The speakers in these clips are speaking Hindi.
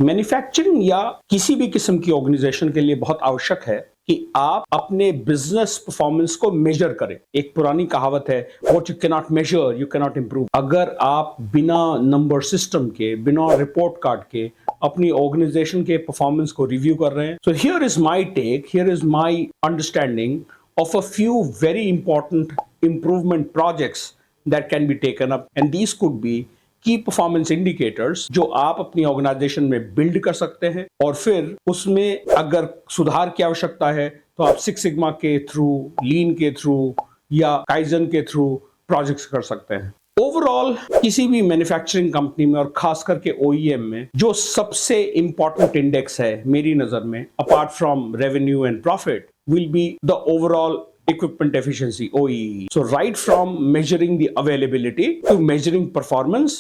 मैन्युफैक्चरिंग या किसी भी किस्म की ऑर्गेनाइजेशन के लिए बहुत आवश्यक है कि आप अपने बिजनेस परफॉर्मेंस को मेजर करें। एक पुरानी कहावत है, what you can not measure you can not improve. अगर आप बिना नंबर सिस्टम के, बिना रिपोर्ट कार्ड के अपनी ऑर्गेनाइजेशन के परफॉर्मेंस को रिव्यू कर रहे हैं, so here is my take, here is my understanding of a few very important improvement projects that can be taken up, and these could be की परफॉर्मेंस इंडिकेटर्स जो आप अपनी ऑर्गेनाइजेशन में बिल्ड कर सकते हैं, और फिर उसमें अगर सुधार की आवश्यकता है तो आप सिक्स सिग्मा के थ्रू, लीन के थ्रू या काइजन के थ्रू प्रोजेक्ट्स कर सकते हैं। ओवरऑल किसी भी मैन्युफैक्चरिंग कंपनी में और खास करके ओईएम में जो सबसे इंपॉर्टेंट इंडेक्स है मेरी नजर में, apart from revenue and profit, will be the overall equipment efficiency, OEE. So right from measuring the availability to measuring performance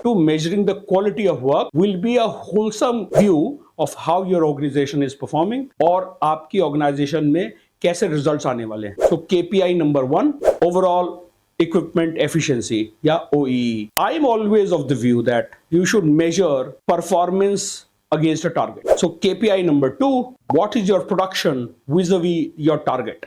to measuring the quality of work will be a wholesome view of how your organization is performing और आपकी organization में कैसे results आने वाले हैं। So KPI number 1, overall equipment efficiency या OEE. I am always of the view that you should measure performance against a target. So KPI number 2, what is your production vis-a-vis your target?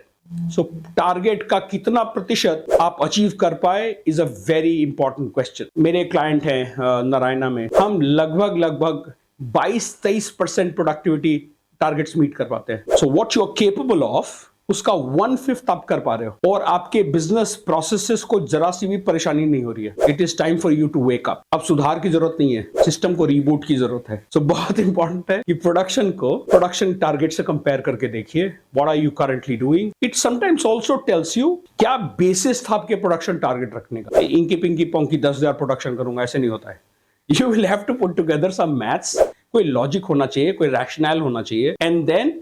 So target का कितना प्रतिशत आप अचीव कर पाए is a very important question. मेरे क्लाइंट हैं नारायणा में, हम लगभग 22-23% प्रोडक्टिविटी टारगेट्स मीट कर पाते हैं। So what you are capable of, उसका 1/5 आप कर पा रहे हो और आपके बिजनेस प्रोसेसेस को जरा सी भी परेशानी नहीं हो रही है। It is time for you to wake up. अब सुधार की जरूरत नहीं है, सिस्टम को रीबूट की जरूरत है। सो बहुत इंपॉर्टेंट है कि प्रोडक्शन को प्रोडक्शन टारगेट से कंपेयर करके देखिए, what are you currently doing. It sometimes also tells you क्या बेसिस था आपके प्रोडक्शन टारगेट रखने का। इंकी पिंकी पोंकी 10,000 प्रोडक्शन करूंगा, ऐसे नहीं होता है। You will have to put together some maths, कोई लॉजिक होना चाहिए, कोई रैशनल होना चाहिए, एंड देन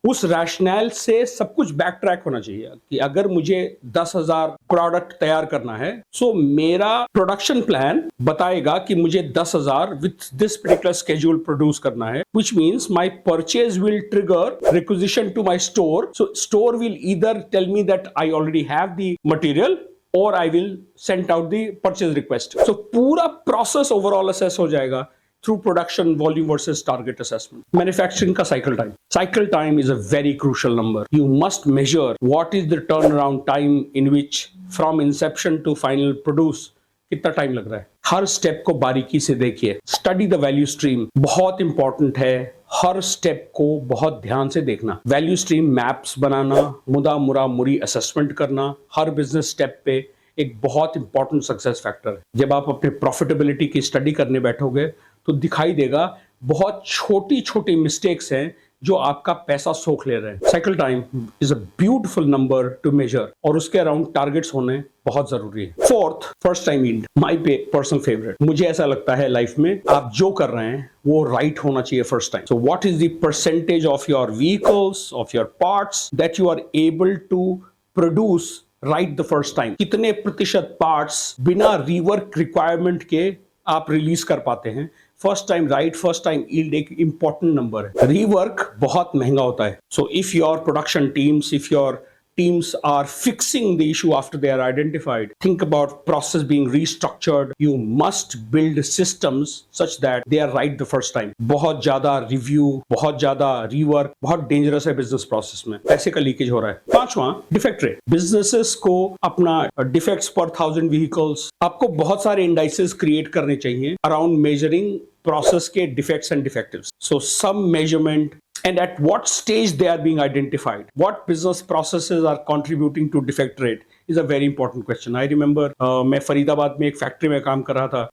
उस रैशनल से सब कुछ बैक ट्रैक होना चाहिए कि अगर मुझे 10,000 प्रोडक्ट तैयार करना है, सो मेरा प्रोडक्शन प्लान बताएगा कि मुझे 10,000 with this particular schedule produce करना है, which means my purchase will trigger requisition to my store. So store will either tell me that I already have the material और I will send out the purchase request. So पूरा प्रोसेस ओवरऑल असेस हो जाएगा through production volume versus target assessment. Manufacturing का cycle time. Cycle time is a very crucial number. You must measure what is the turnaround time in which from inception to final produce कितना टाइम लग रहा है। हर स्टेप को बारीकी से देखिए। स्टडी द वैल्यू स्ट्रीम, बहुत इंपॉर्टेंट है। हर स्टेप को बहुत ध्यान से देखना। वैल्यू स्ट्रीम मैप्स बनाना, मुदा मुरा मुरी असेसमेंट करना, हर बिजनेस स्टेप पे एक बहुत इंपॉर्टेंट सक्सेस फैक्टर है। जब आप अपने प्रॉफिटेबिलिटी की स्टडी करने बैठोगे तो दिखाई देगा बहुत छोटी छोटी मिस्टेक्स हैं जो आपका पैसा सोख ले रहे हैं। Cycle time is a beautiful number to measure और उसके अराउंड टारगेट्स होने बहुत जरूरी है। Fourth, first time yield, my personal favourite. मुझे ऐसा लगता है लाइफ में आप जो कर रहे हैं वो राइट होना चाहिए first time. So what is the percentage of your vehicles, of your parts that you are able to produce right the first time. कितने प्रतिशत पार्ट्स बिना रीवर्क रिक्वायरमेंट के आप रिलीज कर पाते हैं first time right. First time yield एक इंपॉर्टेंट नंबर है। रीवर्क बहुत महंगा होता है। So if your production teams, if your teams are fixing the issue after they are identified, think about process being restructured. You must build systems such that they are right the first time. बहुत ज्यादा रिव्यू, बहुत ज्यादा रीवर्क बहुत डेंजरस है बिजनेस प्रोसेस में, पैसे का लीकेज हो रहा है। पांचवा, डिफेक्ट रेट। बिजनेसेस को अपना डिफेक्ट्स पर 1000 व्हीकल्स, आपको बहुत सारे इंडाइसेस क्रिएट करने चाहिए अराउंड मेजरिंग प्रोसेस के defects and defectives. So some measurement and at what stage they are being identified, what business processes are contributing to defect rate is a very important question. I remember मैं फरीदाबाद में एक फैक्ट्री में काम कर रहा था,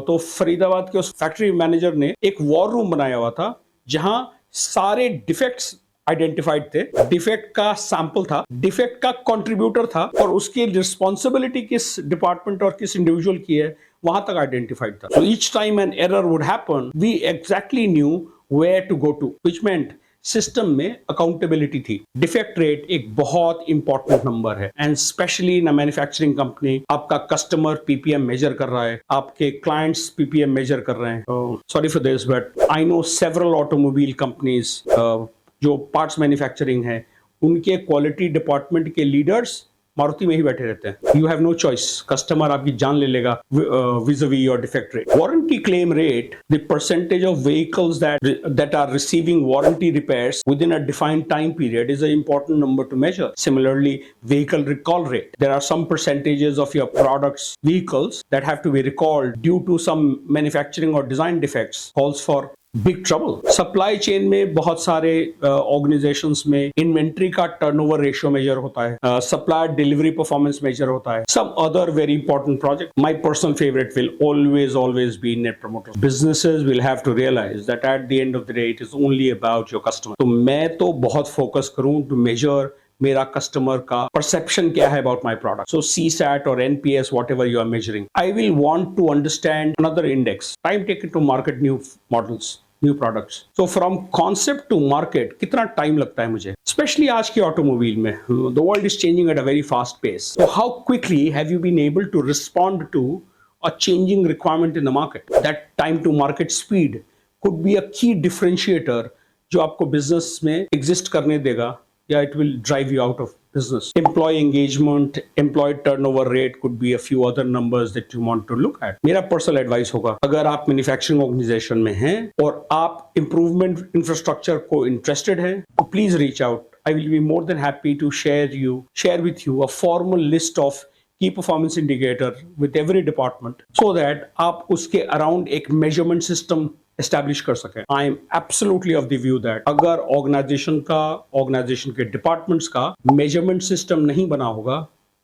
तो फरीदाबाद के उस फैक्ट्री मैनेजर ने एक वॉर रूम बनाया हुआ था जहां सारे डिफेक्ट्स आइडेंटिफाइड थे, डिफेक्ट का सैंपल था, डिफेक्ट का कंट्रीब्यूटर था और उसकी रिस्पॉन्सिबिलिटी किस डिपार्टमेंट और किस इंडिविजुअल की है वहां तक आइडेंटिफाइड था। So each time an error would happen, we exactly knew where to go to, which meant system में अकाउंटेबिलिटी थी। डिफेक्ट रेट एक बहुत इंपॉर्टेंट नंबर है and specially in manufacturing company आपका कस्टमर पीपीएम मेजर कर रहा है, आपके क्लाइंट्स पीपीएम मेजर कर रहे हैं। Sorry for this but I know several automobile companies जो पार्ट्स मैन्युफैक्चरिंग है, उनके क्वालिटी डिपार्टमेंट के लीडर्स मारुति में ही बैठे रहते हैं। You have no choice, customer आपकी जान ले लेगा vis-a-vis your defect rate. Warranty claim rate, the percentage of vehicles that are receiving warranty repairs within a defined time period is an important number to measure. Similarly, vehicle recall rate. There are some percentages of your products, vehicles that have to be recalled due to some manufacturing or design defects, calls for big trouble. Supply chain में बहुत सारे ऑर्गेनाइजेशंस में इन्वेंट्री का टर्नओवर रेशियो मेजर होता है, सप्लायर डिलीवरी परफॉर्मेंस मेजर होता है, some other very important project. My personal favourite will always be net promoter. Businesses will have to realise that at the end of the day it is only about your customer. तो मैं तो बहुत फोकस करूं टू मेजर मेरा कस्टमर का परसेप्शन क्या है about my product. So CSAT और NPS, whatever you are measuring, I will want to understand another index, time taken to market new models, new products. So from concept to market कितना टाइम लगता है मुझे, स्पेशली आज की ऑटोमोबाइल में। The world is changing at a very fast pace. So how quickly have you been able to respond to a changing requirement in the market? That time to market speed could be a key differentiator जो आपको बिजनेस में एग्जिस्ट करने देगा, या it will drive you out of business. Employee engagement, employee turnover rate could be a few other numbers that you want to look at. मेरा पर्सनल एडवाइस होगा, अगर आप मैन्युफैक्चरिंग ऑर्गेनाइजेशन में हैं और आप इंप्रूवमेंट इंफ्रास्ट्रक्चर को इंटरेस्टेड हैं, तो please reach out. I will be more than happy to share with you a formal list of key performance indicator with every department, so that आप उसके अराउंड एक मेजरमेंट सिस्टम एस्टैब्लिश कर सकें. I am absolutely of the view that अगर ऑर्गेनाइजेशन के डिपार्टमेंट्स का मेजरमेंट सिस्टम नहीं बना होगा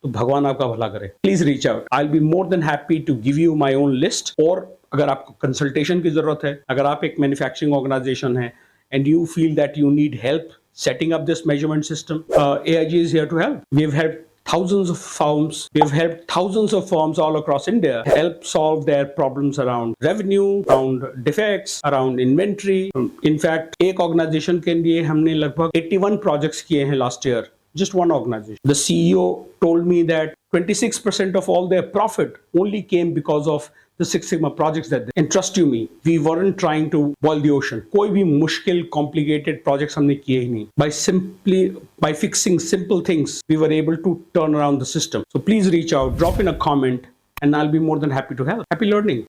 तो भगवान आपका भला करे. Please reach out. I will be more than happy to give you my own list. और अगर आपको कंसल्टेशन की जरूरत है, अगर आप एक मैन्युफैक्चरिंग ऑर्गेनाइजेशन है and you feel that you need help setting up this measurement system, AIG is here to help. We've helped thousands of firms all across India help solve their problems around revenue, around defects, around inventory. In fact, एक organization के लिए हमने लगभग 81 projects किए हैं last year. Just one organization. The CEO told me that 26% of all their profit only came because of the Six Sigma projects that they, and trust you me, we weren't trying to boil the ocean. कोई भी मुश्किल complicated projects हमने किए ही नहीं. By fixing simple things, we were able to turn around the system. So please reach out, drop in a comment, and I'll be more than happy to help. Happy learning.